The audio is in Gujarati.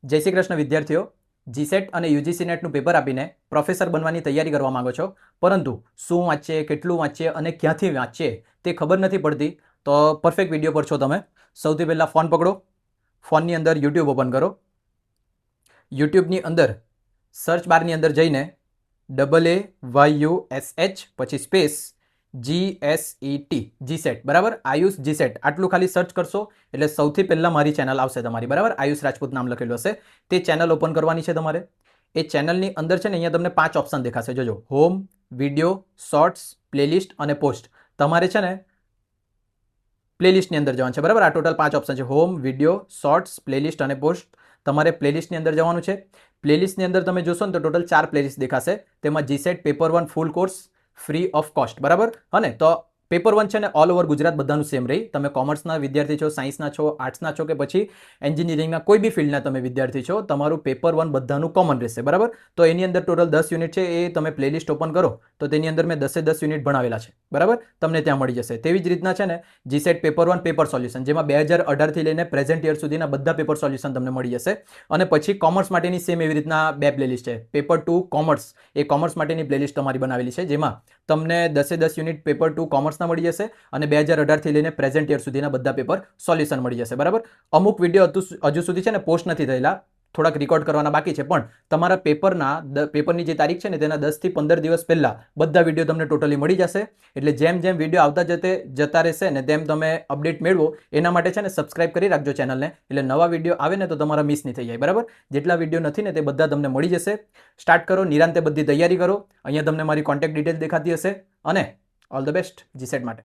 જય શ્રી કૃષ્ણ વિદ્યાર્થીઓ. જીસેટ અને યુજીસી નેટનું પેપર આપીને પ્રોફેસર બનવાની તૈયારી કરવા માંગો છો, પરંતુ શું વાંચીએ, કેટલું વાંચીએ અને ક્યાંથી વાંચીએ તે ખબર નથી પડતી. તો પરફેક્ટ વિડીયો પર છો તમે. સૌથી પહેલાં ફોન પકડો, ફોનની અંદર યુટ્યુબ ઓપન કરો. યુટ્યુબની અંદર સર્ચ બારની અંદર જઈને AAYUSH પછી સ્પેસ GSET જીસેટ, બરાબર, આયુષ જીસેટ આટલું ખાલી સર્ચ કરશો એટલે સૌથી પહેલાં મારી ચેનલ આવશે તમારી, બરાબર. આયુષ રાજપૂત નામ લખેલું હશે. તે ચેનલ ઓપન કરવાની છે તમારે. એ ચેનલની અંદર છે ને અહીંયા તમને 5 ઓપ્શન દેખાશે. જોજો, હોમ, વિડીયો, શોર્ટ્સ, પ્લેલિસ્ટ અને પોસ્ટ. તમારે છે ને પ્લેલિસ્ટની અંદર જવાનું છે, બરાબર. આ ટોટલ 5 ઓપ્શન છે: હોમ, વિડીયો, શોર્ટ્સ, પ્લેલિસ્ટ અને પોસ્ટ. તમારે પ્લેલિસ્ટની અંદર જવાનું છે. પ્લેલિસ્ટની અંદર તમે જોશો ને તો ટોટલ 4 પ્લેલિસ્ટ દેખાશે. તેમાં GSET paper 1 full course free of cost, બરાબર. અને તો પેપર 1 છે ને ઓલ ઓવર ગુજરાત બધાનું સેમ રહી. તમે કોમર્સના વિદ્યાર્થી છો, સાયન્સના છો, આર્ટ્સના છો કે પછી એન્જિનિયરિંગના કોઈ બી ફિલ્ડના તમે વિદ્યાર્થી છો, તમારું પેપર 1 બધાનું કોમન રહેશે, બરાબર. તો એની અંદર ટોટલ 10 યુનિટ છે. એ તમે પ્લેલિસ્ટ ઓપન કરો તો તેની અંદર મેં 10 યુનિટ ભણાવેલા છે, બરાબર. તમને ત્યાં મળી જશે. તેવી જ રીતના છે ને જીસેટ પેપર 1 પેપર સોલ્યુશન, જેમાં 2018થી લઈને પ્રેઝન્ટ યર સુધીના બધા પેપર સોલ્યુશન તમને મળી જશે. અને પછી કોમર્સ માટેની સેમ એવી રીતના 2 પ્લેલિસ્ટ છે. પેપર 2 કોમર્સ, એ કોમર્સ માટેની પ્લેલિસ્ટ તમારી બનાવેલી છે, જેમાં તમને 10 યુનિટ પેપર 2 કોમર્સના મળી જશે અને 2018થી લઈને પ્રેઝન્ટ યર સુધીના બધા પેપર સોલ્યુશન મળી જશે, બરાબર. અમુક વિડીયો હજુ સુધી છે ને પોસ્ટ નથી થયેલા, થોડાક રેકોર્ડ કરવાના બાકી છે, પણ તમારા પેપરની જે તારીખ છે ને તેના 10 થી 15 દિવસ પહેલા બધા વિડીયો તમને ટોટલી મળી જશે. એટલે જેમ જેમ વિડીયો આવતા જતા રહેશે ને તેમ તમે અપડેટ મેળવો. એના માટે છે ને સબસ્ક્રાઇબ કરી રાખજો ચેનલને, એટલે નવા વિડીયો આવે ને તો તમારા મિસ નહીં થઈ જાય, બરાબર. જેટલા વિડીયો નથી ને તે બધા તમને મળી જશે. સ્ટાર્ટ કરો, નિરાંતે બધી તૈયારી કરો. અહીંયા તમને મારી કોન્ટેક્ટ ડિટેલ દેખાતી હશે. અને ઓલ ધ બેસ્ટ જીસેટ માટે.